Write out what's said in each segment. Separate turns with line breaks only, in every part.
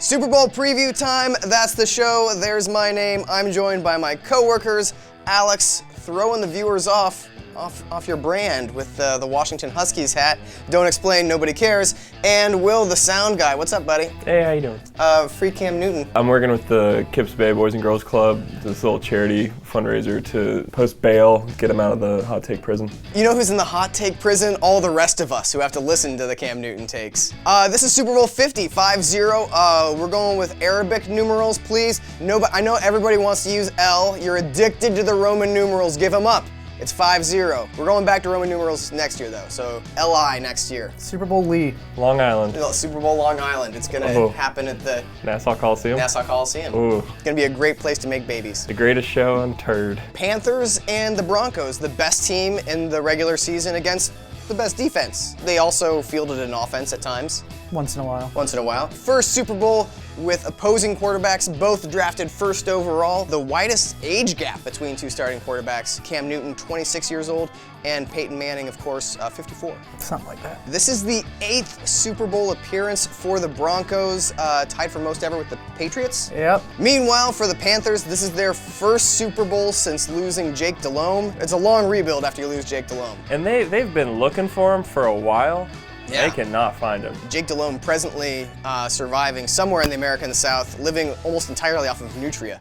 Super Bowl preview time. That's the show. There's my name. I'm joined by my coworkers. Alex, throwing the viewers off your brand with the Washington Huskies hat. Don't explain, nobody cares. And Will, the sound guy. What's up, buddy?
Hey, how you doing?
Free Cam Newton.
I'm working with the Kips Bay Boys and Girls Club, this little charity fundraiser to post bail, get him out of the hot take prison.
You know who's in the hot take prison? All the rest of us who have to listen to the Cam Newton takes. This is Super Bowl 50, 5-0. We're going with Arabic numerals, please. I know everybody wants to use L. You're addicted to the Roman numerals. Give them up. It's 5-0. We're going back to Roman numerals next year, though, so LI next year.
Super Bowl Lee.
Long Island.
No, Super Bowl Long Island. It's going to happen at the
Nassau Coliseum.
Ooh. It's going to be a great place to make babies.
The greatest show on turd.
Panthers and the Broncos, the best team in the regular season against the best defense. They also fielded an offense at times.
Once in a while.
First Super Bowl with opposing quarterbacks, both drafted first overall. The widest age gap between two starting quarterbacks, Cam Newton, 26 years old, and Peyton Manning, of course, 54.
Something like that.
This is the 8th Super Bowl appearance for the Broncos, tied for most ever with the Patriots.
Yep.
Meanwhile, for the Panthers, this is their first Super Bowl since losing Jake Delhomme. It's a long rebuild after you lose Jake Delhomme.
And they've been looking for him for a while.
Yeah.
They cannot find him.
Jake Delhomme presently surviving somewhere in the American South, living almost entirely off of Nutria.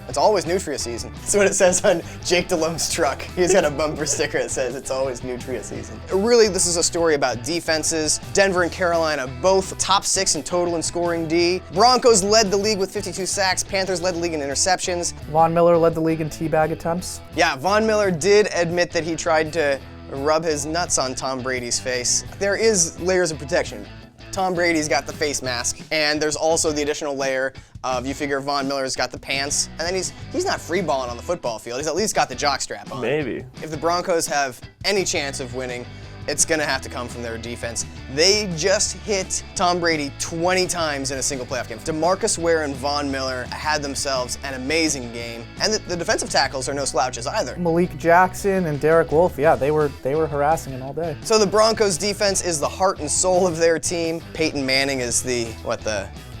It's always Nutria season. That's what it says on Jake Delhomme's truck. He's got a bumper sticker that says it's always Nutria season. Really, this is a story about defenses. Denver and Carolina, both top 6 in total in scoring D. Broncos led the league with 52 sacks. Panthers led the league in interceptions.
Von Miller led the league in teabag attempts.
Yeah, Von Miller did admit that he tried to rub his nuts on Tom Brady's face. There is layers of protection. Tom Brady's got the face mask, and there's also the additional layer of, you figure Von Miller's got the pants, and then he's not free balling on the football field. He's at least got the jock strap on.
Maybe.
If the Broncos have any chance of winning, it's gonna have to come from their defense. They just hit Tom Brady 20 times in a single playoff game. DeMarcus Ware and Von Miller had themselves an amazing game, and the defensive tackles are no slouches either.
Malik Jackson and Derek Wolfe, yeah, they were harassing him all day.
So the Broncos defense is the heart and soul of their team. Peyton Manning is the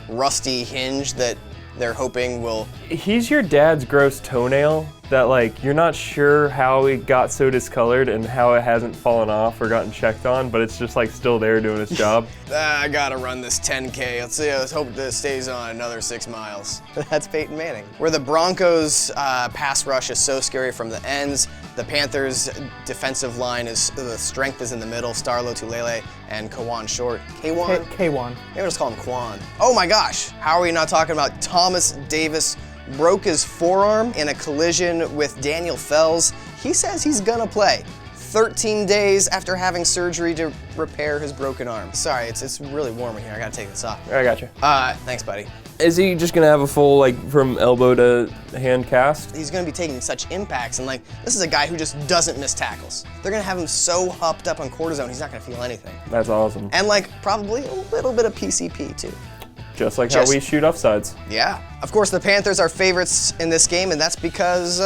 rusty hinge that they're hoping will...
He's your dad's gross toenail that, like, you're not sure how it got so discolored and how it hasn't fallen off or gotten checked on, but it's just, like, still there doing its job.
I gotta run this 10K. Let's hope this stays on another 6 miles. That's Peyton Manning. Where the Broncos' pass rush is so scary from the ends, the Panthers' defensive line the strength is in the middle. Starlo Tulele and Kawan Short. K1?
K1.
Maybe we'll just call him Quan. Oh my gosh, how are we not talking about Thomas Davis? Broke his forearm in a collision with Daniel Fells. He says he's gonna play 13 days after having surgery to repair his broken arm. Sorry, it's really warm in here. I gotta take this off.
I got you.
Thanks, buddy.
Is he just gonna have a full, like, from elbow to hand cast?
He's gonna be taking such impacts, and, like, this is a guy who just doesn't miss tackles. They're gonna have him so hopped up on cortisone, he's not gonna feel anything.
That's awesome.
And, like, probably a little bit of PCP, too.
Just like how we shoot Uffsides.
Yeah. Of course, the Panthers are favorites in this game, and that's because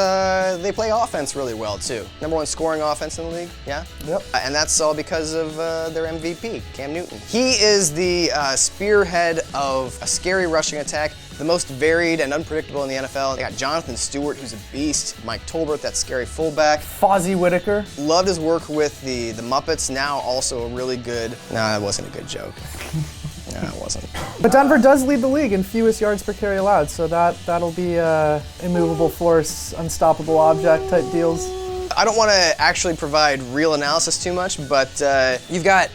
they play offense really well, too. #1 scoring offense in the league, yeah?
Yep.
And that's all because of their MVP, Cam Newton. He is the spearhead of a scary rushing attack, the most varied and unpredictable in the NFL. They got Jonathan Stewart, who's a beast. Mike Tolbert, that scary fullback.
Fozzie Whitaker.
Loved his work with the Muppets, now also a really good... Nah, that wasn't a good joke. No, it wasn't.
But Denver does lead the league in fewest yards per carry allowed, so that'll be immovable force, unstoppable object type deals.
I don't want to actually provide real analysis too much, but you've got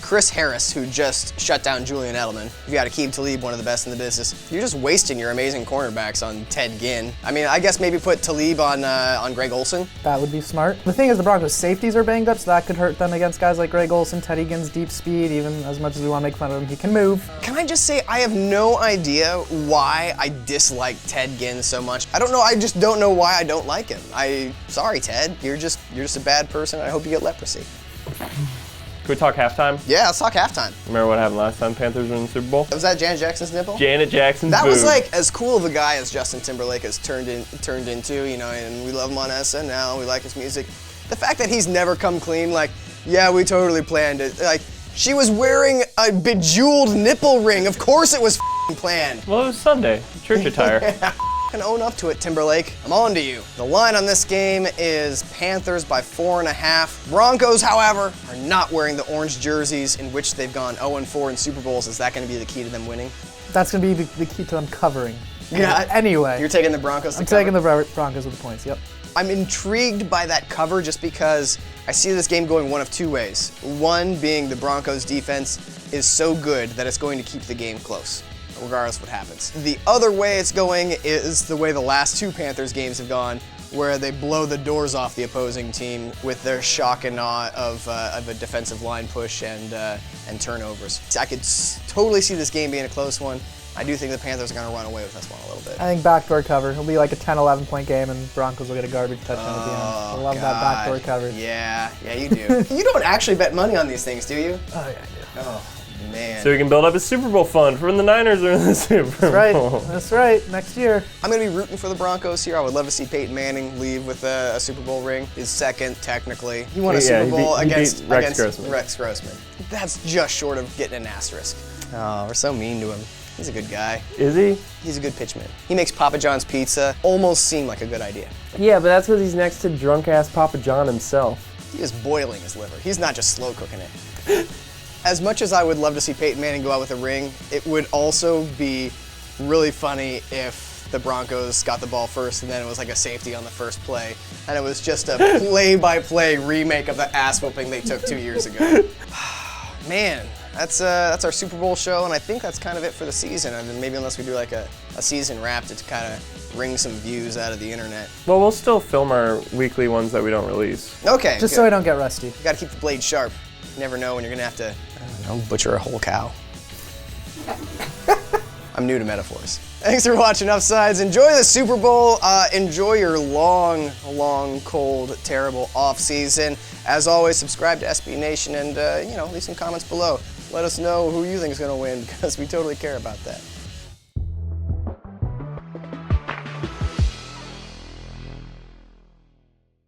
Chris Harris, who just shut down Julian Edelman. You've got Aqib Talib, one of the best in the business. You're just wasting your amazing cornerbacks on Ted Ginn. I mean, I guess maybe put Talib on Greg Olsen.
That would be smart. The thing is, the Broncos' safeties are banged up, so that could hurt them against guys like Greg Olsen. Teddy Ginn's deep speed, even as much as we want to make fun of him, he can move.
Can I just say, I have no idea why I dislike Ted Ginn so much. I don't know, I just don't know why I don't like him. Sorry, Ted, you're just a bad person. I hope you get leprosy.
Can we talk halftime?
Yeah, let's talk halftime.
Remember what happened last time Panthers were in the Super Bowl?
Was that Janet Jackson's nipple?
Janet Jackson's
That
boob.
was like as cool of a guy as Justin Timberlake has turned into, you know, and we love him on SNL, we like his music. The fact that he's never come clean, like, yeah, we totally planned it. Like, She was wearing a bejeweled nipple ring. Of course it was planned.
Well, it was Sunday. Church attire.
And own up to it, Timberlake. I'm on to you. The line on this game is Panthers by 4.5. Broncos, however, are not wearing the orange jerseys in which they've gone 0-4 in Super Bowls. Is that going to be the key to them winning?
That's going to be the key to them covering.
Yeah.
Anyway.
You're taking the Broncos to
I'm
cover?
taking the Broncos with the points, yep.
I'm intrigued by that cover just because I see this game going one of two ways. One being the Broncos defense is so good that it's going to keep the game close, regardless of what happens. The other way it's going is the way the last two Panthers games have gone, where they blow the doors off the opposing team with their shock and awe of a defensive line push and turnovers. I could totally see this game being a close one. I do think the Panthers are going to run away with this one a little bit.
I think backdoor cover. It'll be like a 10-11 point game, and Broncos will get a garbage touchdown at the end. I love that backdoor cover.
Yeah, you do. You don't actually bet money on these things, do you?
Oh, yeah, I do.
Oh, man.
So we can build up a Super Bowl fund for when the Niners are in the Super Bowl.
That's right. Next year.
I'm going to be rooting for the Broncos here. I would love to see Peyton Manning leave with a Super Bowl ring. His second, technically. He won a Super Bowl against Rex Grossman. That's just short of getting an asterisk. Oh, we're so mean to him. He's a good guy.
Is he?
He's a good pitchman. He makes Papa John's pizza almost seem like a good idea.
Yeah, but that's because he's next to drunk-ass Papa John himself.
He is boiling his liver. He's not just slow cooking it. As much as I would love to see Peyton Manning go out with a ring, it would also be really funny if the Broncos got the ball first and then it was like a safety on the first play, and it was just a play-by-play remake of the ass whooping they took 2 years ago. Man, that's our Super Bowl show, and I think that's kind of it for the season. I mean, maybe unless we do like a season wrap to kind of wring some views out of the internet.
Well, we'll still film our weekly ones that we don't release.
Okay,
Just so I don't get rusty.
You gotta keep the blade sharp. You never know when you're gonna have to, I don't know, butcher a whole cow. I'm new to metaphors. Thanks for watching Uffsides. Enjoy the Super Bowl. Enjoy your long, cold, terrible off season. As always, subscribe to SB Nation and leave some comments below. Let us know who you think is going to win because we totally care about that.